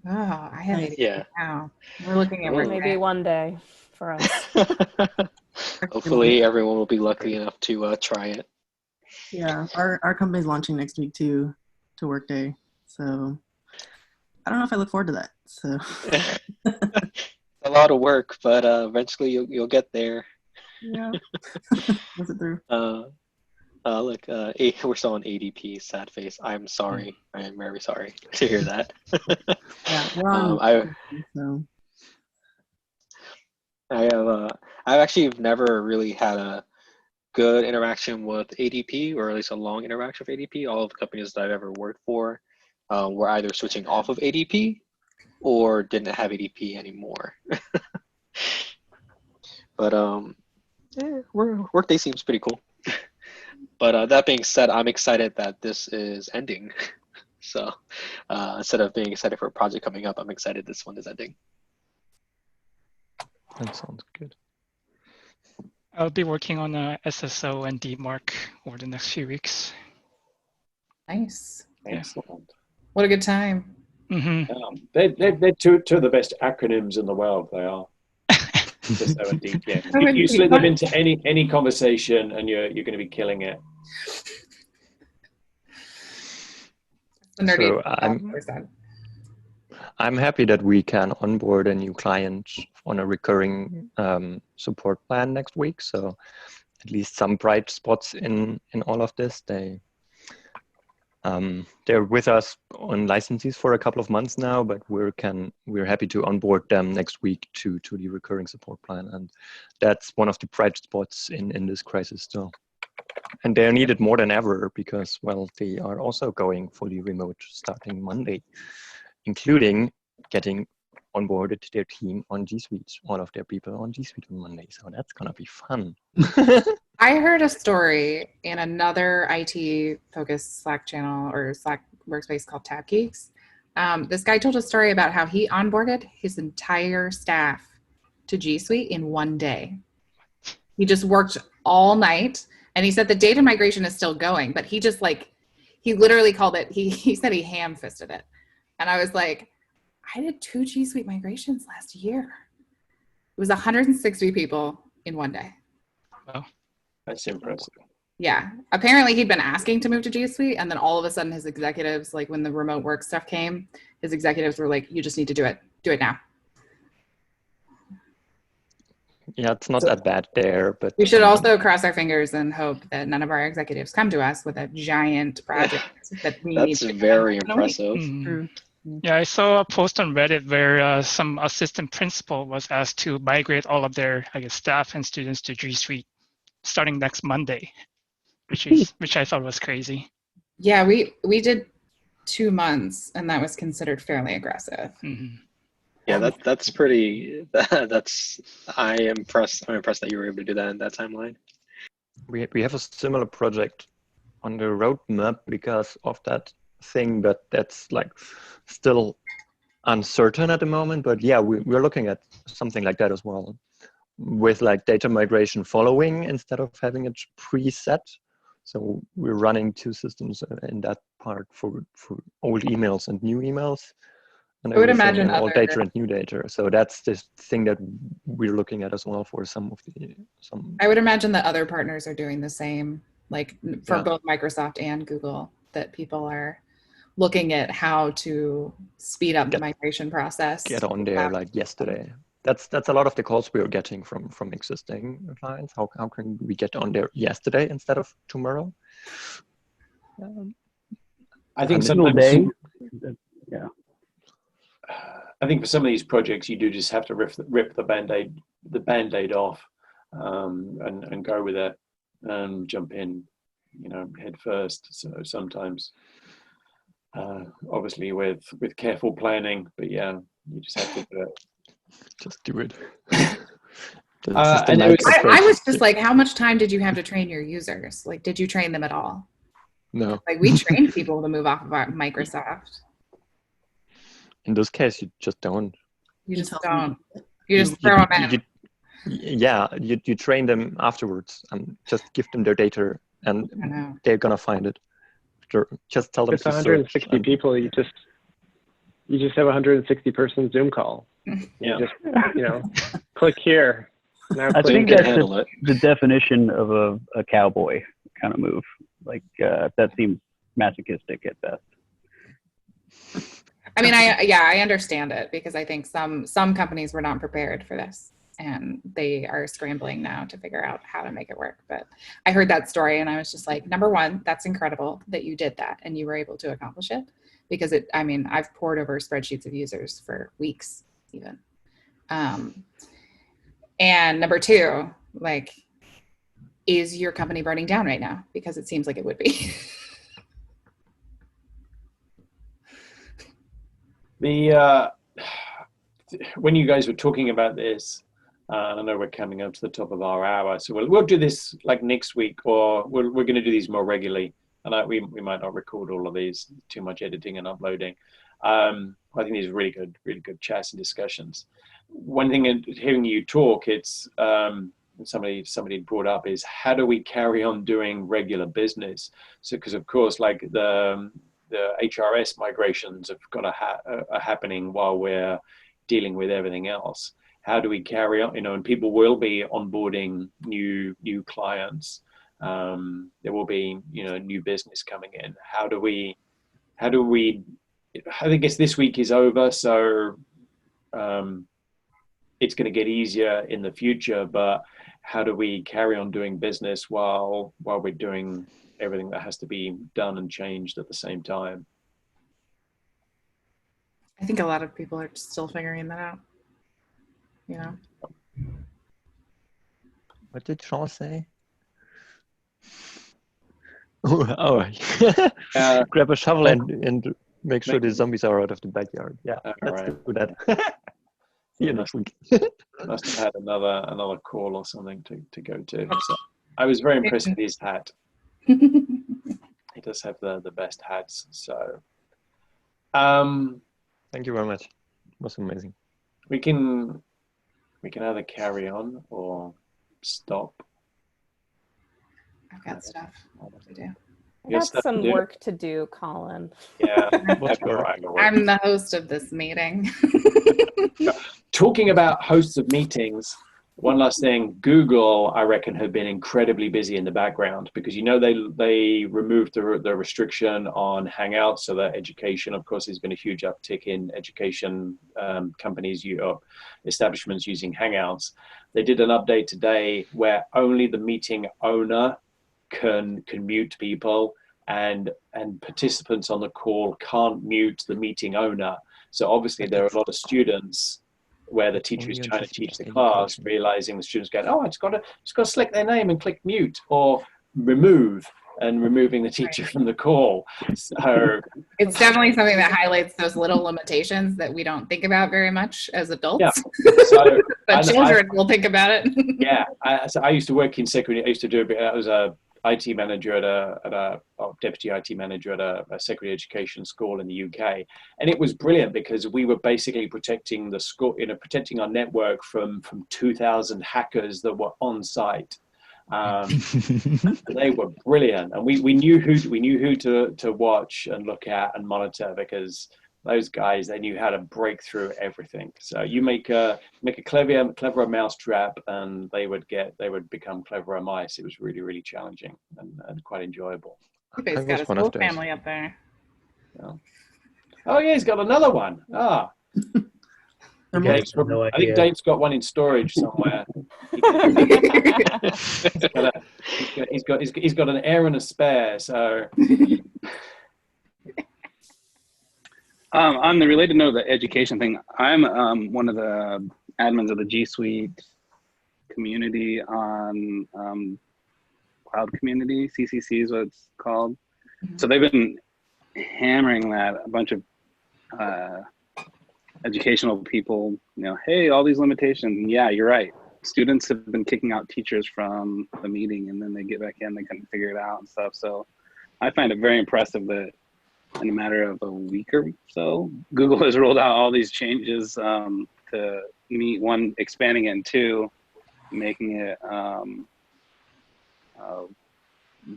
Oh, I have Nice. 80 Yeah. now. We're looking at Oh. Maybe Workday. one day for us. Hopefully, everyone will be lucky enough to try it. Yeah, our company's launching next week too, to Workday. So I don't know if I look forward to that. So A lot of work, but eventually you'll get there. yeah, push it through. Look, we're still on ADP. Sad face. I'm sorry. I am very sorry to hear that. Yeah, we're on. So I've actually never really had a good interaction with ADP, or at least a long interaction with ADP. All of the companies that I've ever worked for were either switching off of ADP or didn't have ADP anymore. But Workday seems pretty cool. But that being said, I'm excited that this is ending. So instead of being excited for a project coming up, I'm excited this one is ending. That sounds good. I'll be working on SSO and DMARC over the next few weeks. Nice. Excellent. What a good time. They're two of the best acronyms in the world. They are. SSO and DPM. You slip them into any conversation, and you're going to be killing it. So I'm happy that we can onboard a new client on a recurring support plan next week. So at least some bright spots in all of this. They're with us on licenses for a couple of months now, but we're happy to onboard them next week to the recurring support plan, and that's one of the bright spots in this crisis still. And they're needed more than ever because, well, they are also going fully remote starting Monday, including getting onboarded their team on G Suite, all of their people on G Suite on Monday. So that's gonna be fun. I heard a story in another IT-focused Slack channel or Slack workspace called Tab Geeks. This guy told a story about how he onboarded his entire staff to G Suite in one day. He just worked all night, and he said the data migration is still going, but he just he literally called it, he said he ham-fisted it. And I was like, I did 2 G Suite migrations last year. It was 160 people in one day. Wow. That's impressive. Yeah. Apparently he'd been asking to move to G Suite, and then all of a sudden his executives, like when the remote work stuff came, his executives were like, you just need to do it. Do it now. Yeah, it's not that bad there, but We should also cross our fingers and hope that none of our executives come to us with a giant project that we need to very impressive. Yeah, I saw a post on Reddit where some assistant principal was asked to migrate all of their, I guess, staff and students to G Suite starting next Monday, which I thought was crazy. Yeah, we did 2 months, and that was considered fairly aggressive. Mm-hmm. Yeah, that's pretty. I'm impressed that you were able to do that in that timeline. We have a similar project on the roadmap because of that thing, but that's like still uncertain at the moment. But yeah, we're looking at something like that as well, with like data migration following instead of having it preset. So we're running 2 systems in that part for old emails and new emails. And I would imagine and old data and new data. So that's the thing that we're looking at as well for some. I would imagine that other partners are doing the same, like for both Microsoft and Google, that people are looking at how to speed up the migration process. Get on there like yesterday. That's a lot of the calls we are getting from existing clients. How can we get on there yesterday instead of tomorrow? I think sometimes. Yeah. I think for some of these projects, you do just have to rip the band-aid off, and go with it and jump in. head first. So sometimes, obviously with careful planning, but yeah, you just have to do it. Just do it. And I was just like, how much time did you have to train your users? Like, did you train them at all? No. Like, we trained people to move off of our Microsoft. In this case, you just don't. You just don't. You just throw them in. You train them afterwards and just give them their data, and they're gonna find it. Just tell them It's to 160 search. people. You just have a 160 person Zoom call. Yeah. You just click here. Now I click think here. that's the definition of a cowboy kind of move. Like that seems masochistic at best. I mean, I understand it, because I think some companies were not prepared for this, and they are scrambling now to figure out how to make it work. But I heard that story and I was just like, number one, that's incredible that you did that and you were able to accomplish it, because I've poured over spreadsheets of users for weeks even. And number two, like, is your company burning down right now? Because it seems like it would be. When you guys were talking about this, I know we're coming up to the top of our hour, so we'll do this like next week, or we're going to do these more regularly. And we might not record all of these, too much editing and uploading. I think these are really good chats and discussions. One thing, hearing you talk, it's somebody brought up, is how do we carry on doing regular business? So, because of course, like the HRS migrations are happening while we're dealing with everything else. How do we carry on? And people will be onboarding new clients. There will be new business coming in. How do we? I guess this week is over, so it's going to get easier in the future. But how do we carry on doing business while we're doing everything that has to be done and changed at the same time? I think a lot of people are still figuring that out. What did Sean say? Grab a shovel and make sure the zombies are out of the backyard. Yeah, let's do that. See you next week. Must have had another call or something to go to. So I was very impressed with his hat. He does have the best hats. So thank you very much. It was amazing. We can either carry on or stop. I've got stuff to do. I got some work to do, Colin. Yeah. I'm the host of this meeting. Talking about hosts of meetings, one last thing, Google, I reckon, have been incredibly busy in the background, because they removed the restriction on Hangouts, so that education, of course, has been a huge uptick in education companies, establishments using Hangouts. They did an update today where only the meeting owner can mute people, and participants on the call can't mute the meeting owner. So obviously there are a lot of students where the teacher is trying to teach the class, realizing the students going, oh, I just got to select their name and click mute or remove, and removing the teacher from the call. So it's definitely something that highlights those little limitations that we don't think about very much as adults. Yeah. So, but children will think about it. Yeah. I used to work in secondary. I used to do a bit. I was a IT manager deputy IT manager at a secondary education school in the UK, and it was brilliant because we were basically protecting the school, protecting our network from 2,000 hackers that were on site. They were brilliant, and we knew who to watch and look at and monitor, because those guys, they knew how to break through everything. So you make a cleverer mousetrap, and they would become cleverer mice. It was really, really challenging and quite enjoyable. He's got a whole family up there. Yeah. Oh yeah, he's got another one. Okay, I think Dave's got one in storage somewhere. He's got an air and a spare. So. On the related note of the education thing, I'm one of the admins of the G Suite community on cloud community. CCC is what it's called. Mhm. So they've been hammering that. A bunch of educational people, hey, all these limitations. Yeah, you're right. Students have been kicking out teachers from the meeting, and then they get back in, they couldn't figure it out and stuff. So I find it very impressive that in a matter of a week or so, Google has rolled out all these changes to meet, one, expanding it, and two, making it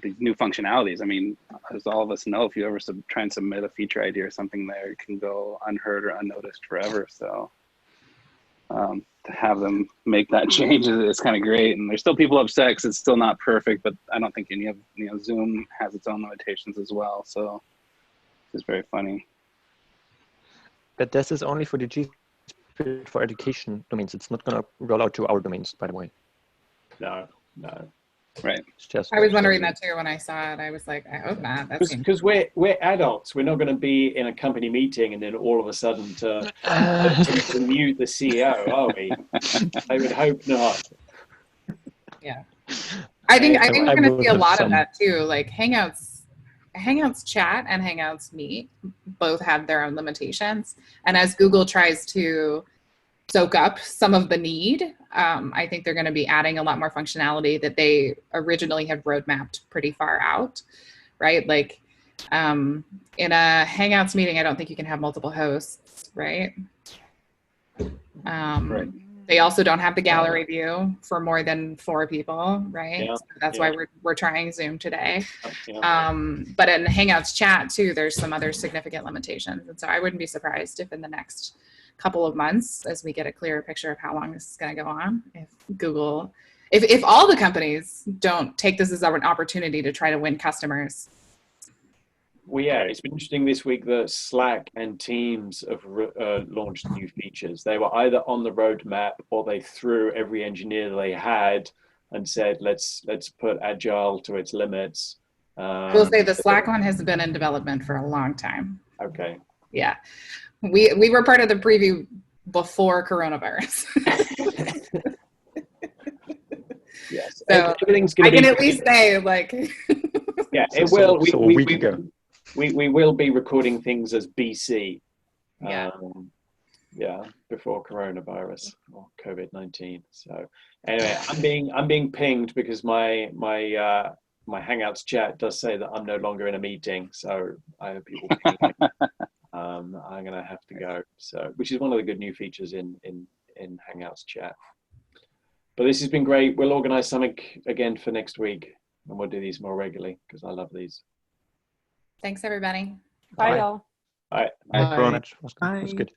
these new functionalities. I mean, as all of us know, if you ever try and submit a feature idea or something there, it can go unheard or unnoticed forever. So to have them make that change is kind of great. And there's still people upset because it's still not perfect, but I don't think any of, Zoom has its own limitations as well. So it's very funny. But this is only for the G Suite for education domains. It's not going to roll out to our domains, by the way. No. Right. It's just I was wondering that too when I saw it. I was like, I hope not. Because we're adults. We're not going to be in a company meeting and then all of a sudden to mute the CEO, are we? I would hope not. Yeah. I think we're going to see a have lot some. of that too. Like Hangouts Chat and Hangouts Meet both have their own limitations. And as Google tries to soak up some of the need, I think they're going to be adding a lot more functionality that they originally had roadmapped pretty far out, right? Like in a Hangouts meeting, I don't think you can have multiple hosts, right? Right. They also don't have the gallery view for more than 4 people, right? Yeah, So that's why we're trying Zoom today. Yeah. But in Hangouts Chat too, there's some other significant limitations. And so I wouldn't be surprised if in the next couple of months, as we get a clearer picture of how long this is going to go on, if all the companies don't take this as an opportunity to try to win customers. Well, yeah, it's been interesting this week that Slack and Teams have launched new features. They were either on the roadmap or they threw every engineer they had and said, let's put Agile to its limits. I will say the Slack one has been in development for a long time. Okay. Yeah. We were part of the preview before coronavirus. Yes. So everything's going I to can be, at least say, like, yeah, it will. So a week ago. We will be recording things as BC. Yeah. Before coronavirus or COVID-19. So anyway, I'm being pinged because my Hangouts chat does say that I'm no longer in a meeting. So I have people ping me. I'm going to have to go. So, which is one of the good new features in Hangouts chat. But this has been great. We'll organize something again for next week, and we'll do these more regularly because I love these. thanks everybody. Bye, y'all. All right. Thanks, everyone. Was good.